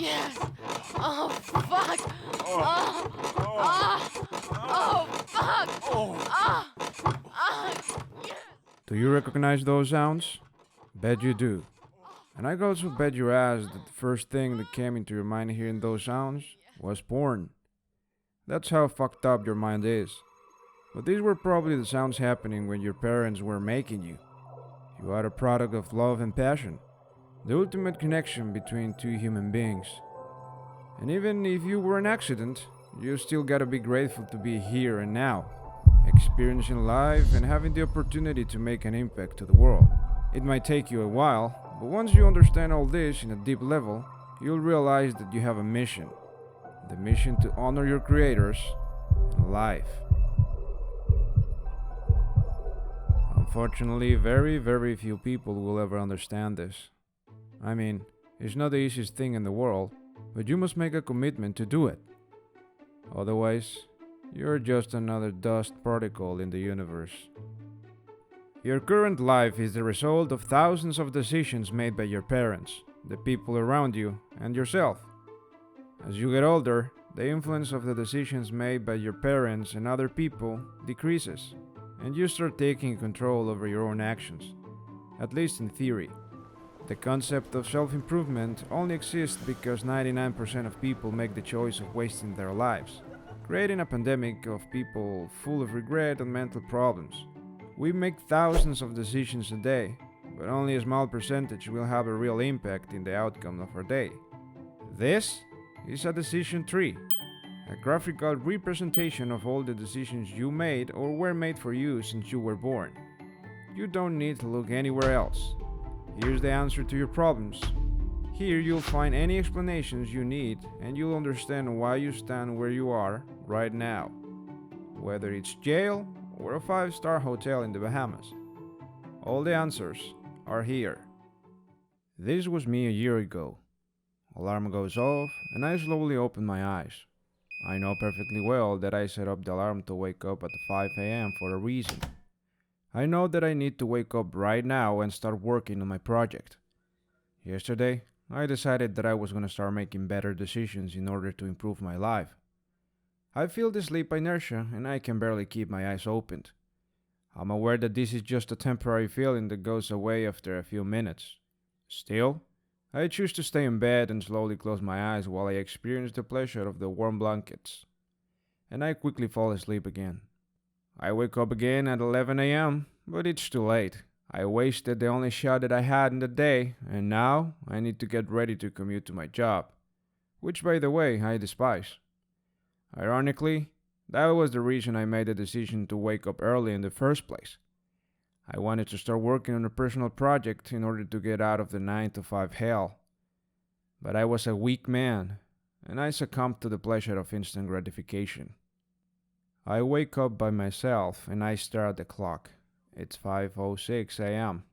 Yes! Oh, fuck! Oh! Oh! Oh, fuck! Oh! Oh! Yes! Do you recognize those sounds? Bet you do. And I also bet your ass that the first thing that came into your mind hearing those sounds was porn. That's how fucked up your mind is. But these were probably the sounds happening when your parents were making you. You are a product of love and passion, the ultimate connection between two human beings. And even if you were an accident, you still gotta be grateful to be here and now, experiencing life and having the opportunity to make an impact to the world. It might take you a while, but once you understand all this in a deep level, you'll realize that you have a mission. The mission to honor your creators and life. Unfortunately, very few people will ever understand this. I mean, it's not the easiest thing in the world, but you must make a commitment to do it. Otherwise, you're just another dust particle in the universe. Your current life is the result of thousands of decisions made by your parents, the people around you, and yourself. As you get older, the influence of the decisions made by your parents and other people decreases, and you start taking control over your own actions, at least in theory. The concept of self-improvement only exists because 99% of people make the choice of wasting their lives, creating a pandemic of people full of regret and mental problems. We make thousands of decisions a day, but only a small percentage will have a real impact in the outcome of our day. This is a decision tree, a graphical representation of all the decisions you made or were made for you since you were born. You don't need to look anywhere else. Here's the answer to your problems. Here you'll find any explanations you need and you'll understand why you stand where you are right now. Whether it's jail or a 5-star hotel in the Bahamas. All the answers are here. This was me a year ago. Alarm goes off and I slowly open my eyes. I know perfectly well that I set up the alarm to wake up at 5 a.m. for a reason. I know that I need to wake up right now and start working on my project. Yesterday, I decided that I was going to start making better decisions in order to improve my life. I feel the sleep inertia and I can barely keep my eyes opened. I'm aware that this is just a temporary feeling that goes away after a few minutes. Still, I choose to stay in bed and slowly close my eyes while I experience the pleasure of the warm blankets. And I quickly fall asleep again. I wake up again at 11 a.m., but it's too late. I wasted the only shot that I had in the day, and now I need to get ready to commute to my job, which, by the way, I despise. Ironically, that was the reason I made the decision to wake up early in the first place. I wanted to start working on a personal project in order to get out of the 9 to 5 hell. But I was a weak man, and I succumbed to the pleasure of instant gratification. I wake up by myself and I stare at the clock. It's 5:06 a.m.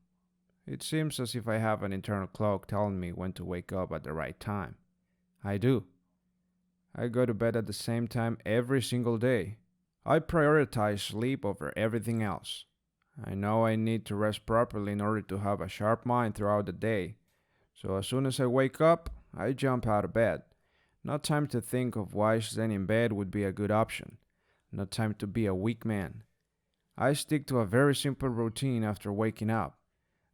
It seems as if I have an internal clock telling me when to wake up at the right time. I do. I go to bed at the same time every single day. I prioritize sleep over everything else. I know I need to rest properly in order to have a sharp mind throughout the day. So as soon as I wake up, I jump out of bed. Not time to think of why staying in bed would be a good option. Not time to be a weak man. I stick to a very simple routine after waking up.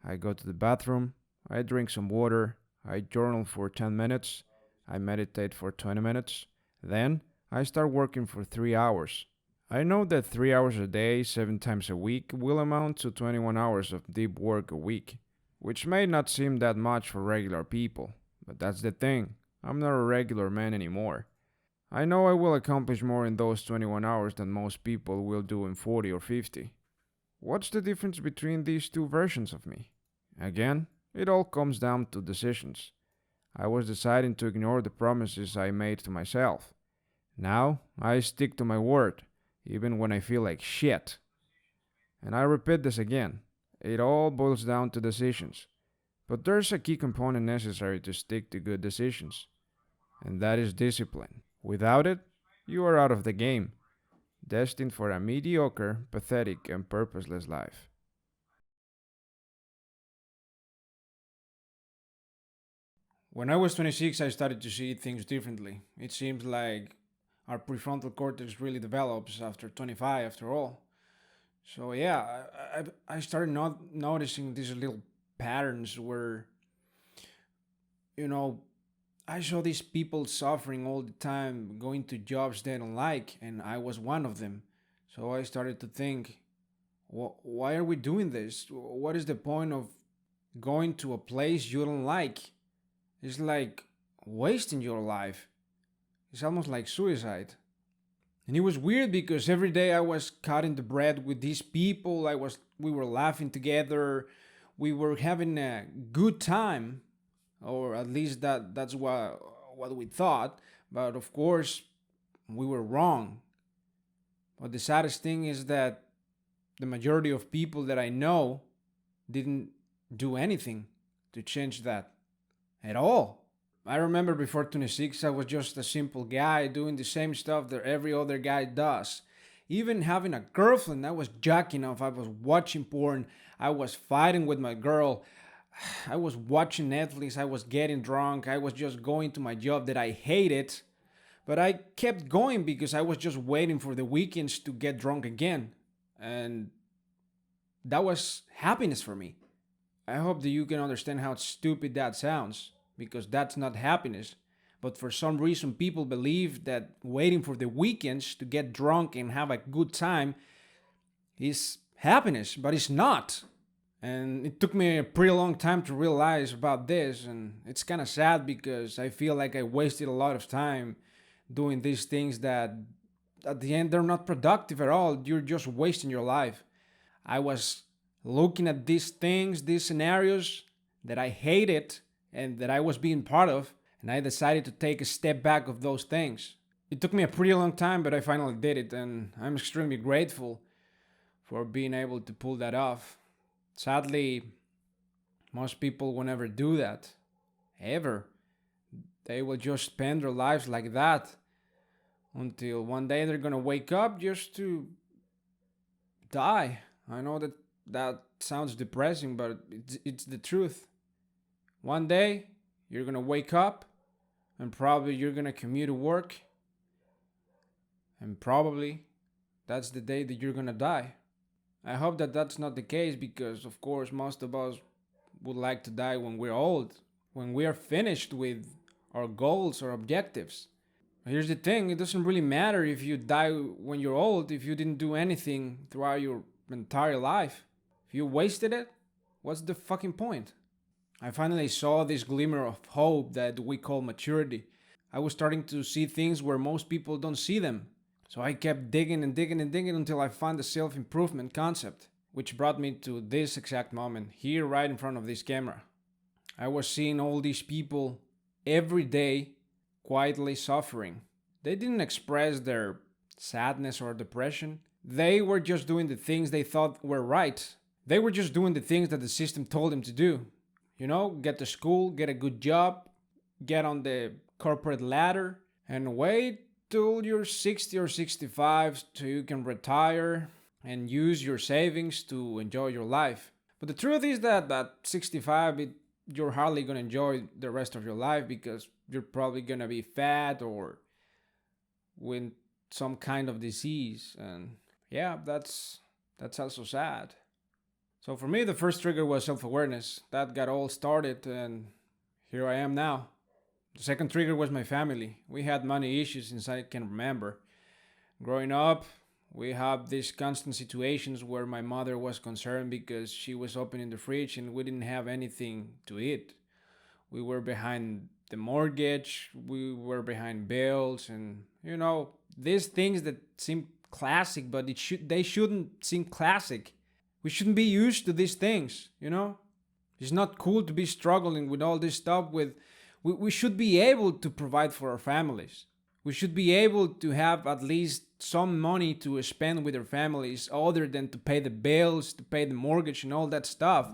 I go to the bathroom, I drink some water, I journal for 10 minutes, I meditate for 20 minutes, then I start working for 3 hours. I know that 3 hours a day, 7 times a week, will amount to 21 hours of deep work a week, which may not seem that much for regular people, but that's the thing, I'm not a regular man anymore. I know I will accomplish more in those 21 hours than most people will do in 40 or 50. What's the difference between these two versions of me? Again, it all comes down to decisions. I was deciding to ignore the promises I made to myself. Now, I stick to my word, even when I feel like shit. And I repeat this again. It all boils down to decisions. But there's a key component necessary to stick to good decisions, and that is discipline. Without it, you are out of the game, destined for a mediocre, pathetic, and purposeless life. When I was 26, I started to see things differently. It seems like our prefrontal cortex really develops after 25, after all. So yeah, I started not noticing these little patterns where, you know, I saw these people suffering all the time, going to jobs they don't like, and I was one of them. So I started to think, why are we doing this? What is the point of going to a place you don't like? It's like wasting your life. It's almost like suicide. And it was weird because every day I was cutting the bread with these people. We were laughing together. We were having a good time, or at least that's what we thought. But of course, we were wrong. But the saddest thing is that the majority of people that I know didn't do anything to change that at all. I remember before 26, I was just a simple guy doing the same stuff that every other guy does. Even having a girlfriend, I was jacking off, I was watching porn, I was fighting with my girl, I was watching Netflix, I was getting drunk, I was just going to my job that I hated. But I kept going because I was just waiting for the weekends to get drunk again. And that was happiness for me. I hope that you can understand how stupid that sounds, because that's not happiness. But for some reason, people believe that waiting for the weekends to get drunk and have a good time is happiness, but it's not. And it took me a pretty long time to realize about this, and it's kind of sad because I feel like I wasted a lot of time doing these things that at the end they're not productive at all. You're just wasting your life. I was looking at these things, these scenarios that I hated and that I was being part of, and I decided to take a step back of those things. It took me a pretty long time, but I finally did it, and I'm extremely grateful for being able to pull that off. Sadly, most people will never do that, ever. They will just spend their lives like that until one day they're gonna wake up just to die. I know that sounds depressing, but it's the truth. One day you're gonna wake up and probably you're gonna commute to work, and probably that's the day that you're gonna die. I hope that that's not the case because, of course, most of us would like to die when we're old, when we are finished with our goals or objectives. Here's the thing, it doesn't really matter if you die when you're old if you didn't do anything throughout your entire life. If you wasted it, what's the fucking point? I finally saw this glimmer of hope that we call maturity. I was starting to see things where most people don't see them. So I kept digging and digging and digging until I found the self-improvement concept, which brought me to this exact moment, here right in front of this camera. I was seeing all these people every day quietly suffering. They didn't express their sadness or depression. They were just doing the things they thought were right. They were just doing the things that the system told them to do. You know, get to school, get a good job, get on the corporate ladder, and wait till you're 60 or 65 so you can retire and use your savings to enjoy your life. But the truth is that at 65, you're hardly going to enjoy the rest of your life because you're probably going to be fat or with some kind of disease. And yeah, that's also sad. So for me, the first trigger was self-awareness. That got all started, and here I am now. The second trigger was my family. We had money issues since I can remember. Growing up, we had these constant situations where my mother was concerned because she was opening the fridge and we didn't have anything to eat. We were behind the mortgage, we were behind bills, and these things that seem classic, but they shouldn't seem classic. We shouldn't be used to these things, It's not cool to be struggling with all this stuff. We should be able to provide for our families. We should be able to have at least some money to spend with our families other than to pay the bills, to pay the mortgage and all that stuff.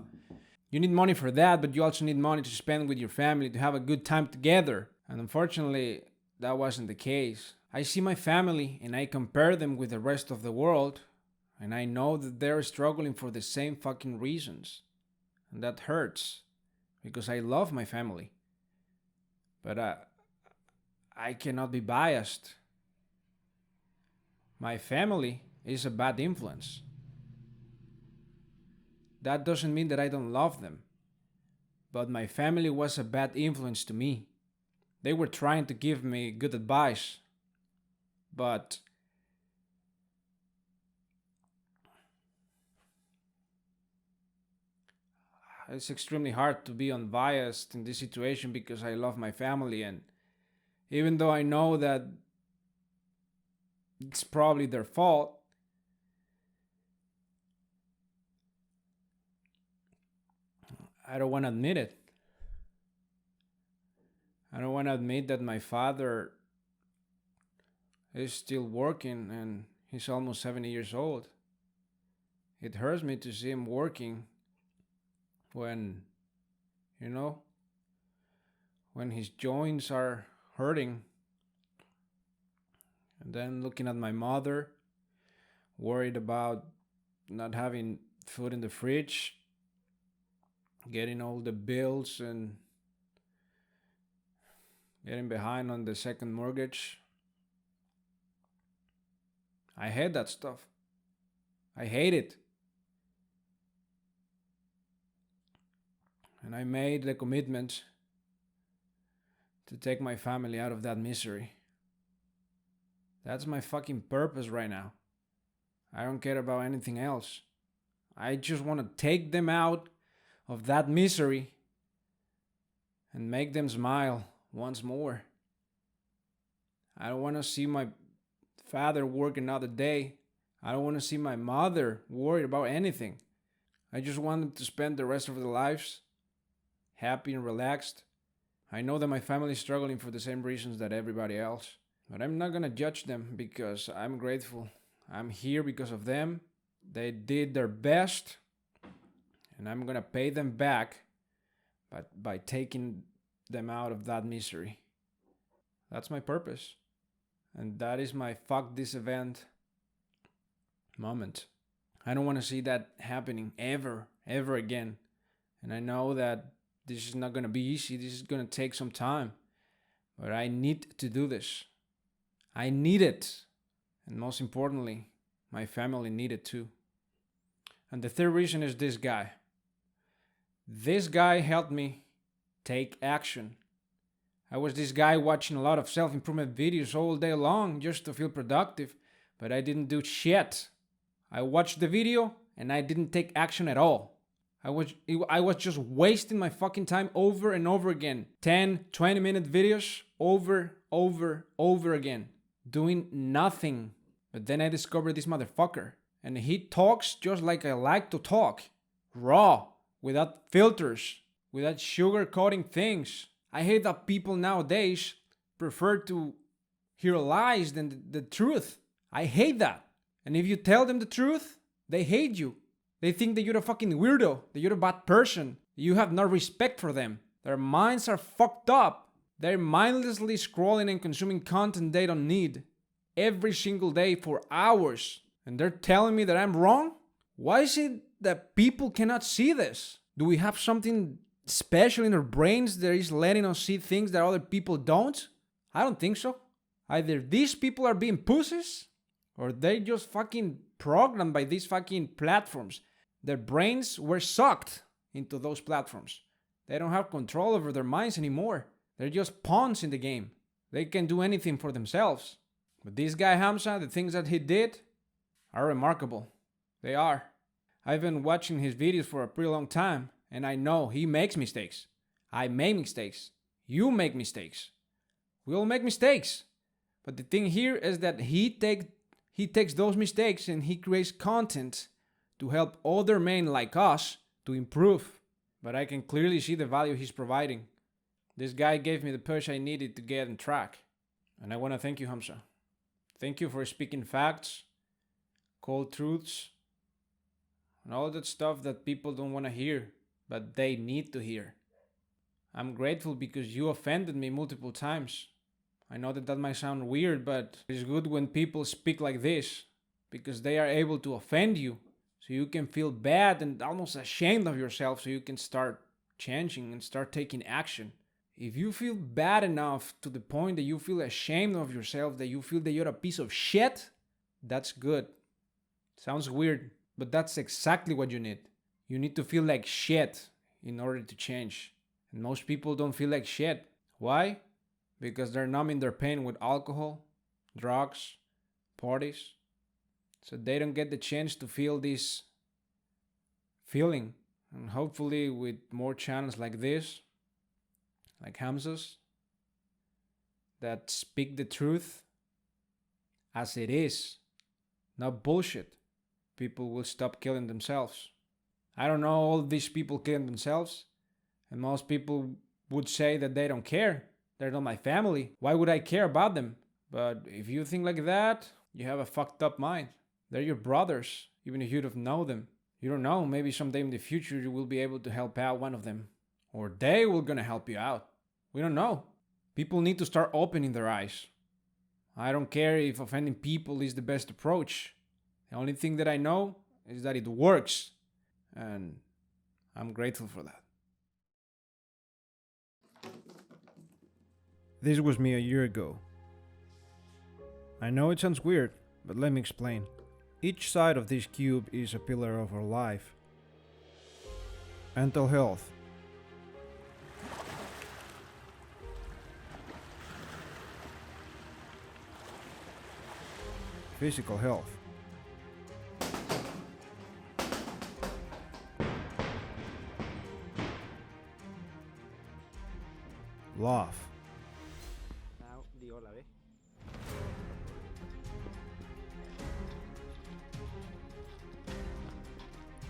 You need money for that, but you also need money to spend with your family, to have a good time together. And unfortunately, that wasn't the case. I see my family and I compare them with the rest of the world, and I know that they're struggling for the same fucking reasons. And that hurts, because I love my family. But I cannot be biased. My family is a bad influence. That doesn't mean that I don't love them. But my family was a bad influence to me. They were trying to give me good advice. But it's extremely hard to be unbiased in this situation because I love my family, and even though I know that it's probably their fault, I don't want to admit it. I don't want to admit that my father is still working and he's almost 70 years old. It hurts me to see him working when, when his joints are hurting. And then looking at my mother, worried about not having food in the fridge, getting all the bills and getting behind on the second mortgage. I hate that stuff. I hate it. And I made the commitment to take my family out of that misery. That's my fucking purpose right now. I don't care about anything else. I just want to take them out of that misery and make them smile once more. I don't want to see my father work another day. I don't want to see my mother worried about anything. I just want them to spend the rest of their lives happy and relaxed. I know that my family is struggling for the same reasons that everybody else, but I'm not gonna judge them because I'm grateful. I'm here because of them. They did their best, and I'm gonna pay them back by taking them out of that misery. That's my purpose. And that is my fuck this event moment. I don't want to see that happening ever again. And I know that this is not going to be easy. This is going to take some time. But I need to do this. I need it. And most importantly, my family need it too. And the third reason is this guy. This guy helped me take action. I was this guy watching a lot of self-improvement videos all day long just to feel productive, but I didn't do shit. I watched the video and I didn't take action at all. I was just wasting my fucking time over and over again. 10, 20-minute videos over again. Doing nothing. But then I discovered this motherfucker. And he talks just like I like to talk. Raw. Without filters. Without sugarcoating things. I hate that people nowadays prefer to hear lies than the truth. I hate that. And if you tell them the truth, they hate you. They think that you're a fucking weirdo, that you're a bad person. You have no respect for them. Their minds are fucked up. They're mindlessly scrolling and consuming content they don't need every single day for hours. And they're telling me that I'm wrong? Why is it that people cannot see this? Do we have something special in our brains that is letting us see things that other people don't? I don't think so. Either these people are being pussies or they just fucking programmed by these fucking platforms. Their brains were sucked into those platforms. They don't have control over their minds anymore. They're just pawns in the game. They can do anything for themselves. But this guy Hamza, the things that he did are remarkable. They are. I've been watching his videos for a pretty long time, and I know he makes mistakes. I make mistakes. You make mistakes. We all make mistakes. But the thing here is that he takes those mistakes and he creates content to help other men like us to improve. But I can clearly see the value he's providing. This guy gave me the push I needed to get on track. And I want to thank you, Hamza. Thank you for speaking facts, cold truths, and all that stuff that people don't want to hear, but they need to hear. I'm grateful because you offended me multiple times. I know that might sound weird, but it's good when people speak like this because they are able to offend you so you can feel bad and almost ashamed of yourself so you can start changing and start taking action. If you feel bad enough to the point that you feel ashamed of yourself, that you feel that you're a piece of shit, that's good. Sounds weird, but that's exactly what you need. You need to feel like shit in order to change. And most people don't feel like shit. Why? Because they're numbing their pain with alcohol, drugs, parties. So they don't get the chance to feel this feeling. And hopefully, with more channels like this, like Hamza's, that speak the truth as it is, not bullshit, people will stop killing themselves. I don't know all these people killing themselves, and most people would say that they don't care. They're not my family. Why would I care about them? But if you think like that, you have a fucked up mind. They're your brothers, even if you don't know them. You don't know, maybe someday in the future you will be able to help out one of them. Or they will gonna help you out. We don't know. People need to start opening their eyes. I don't care if offending people is the best approach. The only thing that I know is that it works. And I'm grateful for that. This was me a year ago. I know it sounds weird, but let me explain. Each side of this cube is a pillar of our life. Mental health. Physical health. Love. Now, di hola, ¿ves?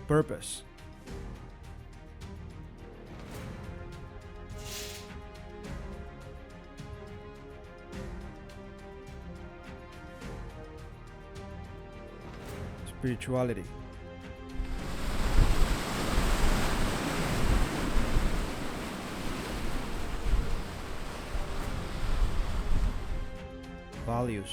Purpose. Spirituality. Values.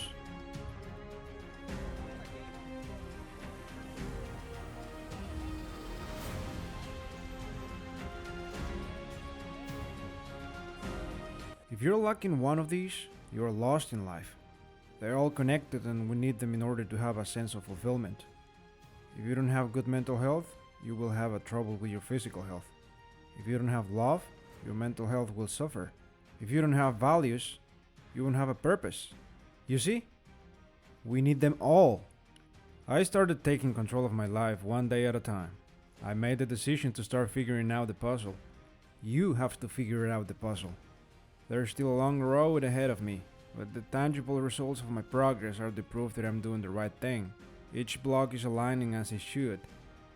If you're lacking one of these, you're lost in life. They're all connected and we need them in order to have a sense of fulfillment. If you don't have good mental health, you will have a trouble with your physical health. If you don't have love, your mental health will suffer. If you don't have values, you won't have a purpose. You see? We need them all. I started taking control of my life one day at a time. I made the decision to start figuring out the puzzle. You have to figure out the puzzle. There's still a long road ahead of me, but the tangible results of my progress are the proof that I'm doing the right thing. Each block is aligning as it should.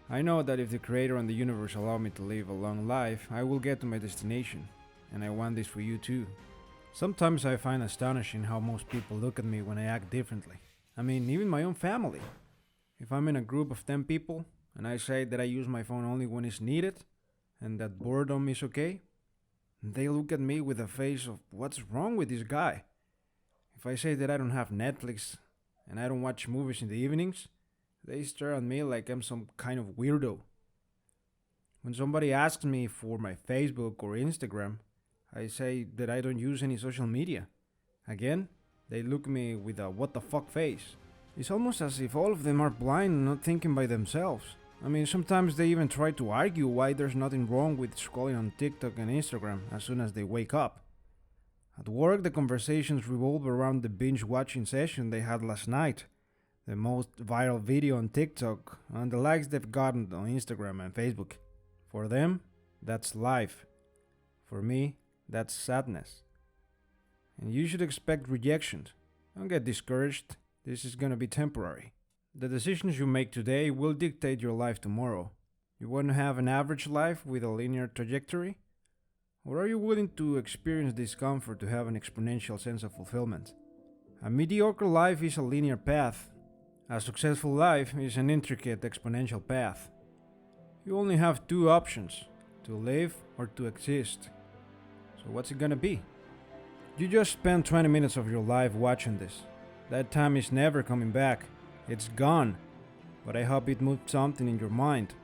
I know that if the Creator and the universe allow me to live a long life, I will get to my destination, and I want this for you too. Sometimes I find astonishing how most people look at me when I act differently. I mean, even my own family. If I'm in a group of 10 people, and I say that I use my phone only when it's needed, and that boredom is okay, they look at me with a face of, what's wrong with this guy? If I say that I don't have Netflix and I don't watch movies in the evenings, they stare at me like I'm some kind of weirdo. When somebody asks me for my Facebook or Instagram, I say that I don't use any social media. Again, they look at me with a what the fuck face. It's almost as if all of them are blind and not thinking by themselves. I mean, sometimes they even try to argue why there's nothing wrong with scrolling on TikTok and Instagram as soon as they wake up. At work, the conversations revolve around the binge-watching session they had last night, the most viral video on TikTok, and the likes they've gotten on Instagram and Facebook. For them, that's life. For me, that's sadness. And you should expect rejection. Don't get discouraged. This is gonna be temporary. The decisions you make today will dictate your life tomorrow. You want to have an average life with a linear trajectory? Or are you willing to experience discomfort to have an exponential sense of fulfillment? A mediocre life is a linear path. A successful life is an intricate exponential path. You only have two options, to live or to exist. So what's it gonna be? You just spent 20 minutes of your life watching this. That time is never coming back. It's gone. But I hope it moved something in your mind.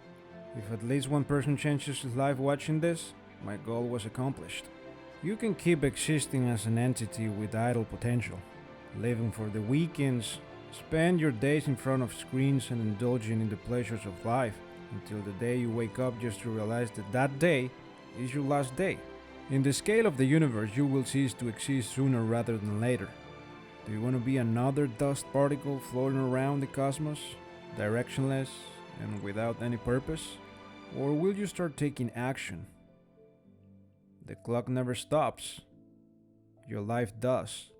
If at least one person changes his life watching this, my goal was accomplished. You can keep existing as an entity with idle potential, living for the weekends, spend your days in front of screens and indulging in the pleasures of life until the day you wake up just to realize that that day is your last day. In the scale of the universe, you will cease to exist sooner rather than later. Do you want to be another dust particle floating around the cosmos, directionless and without any purpose? Or will you start taking action? The clock never stops. Your life does.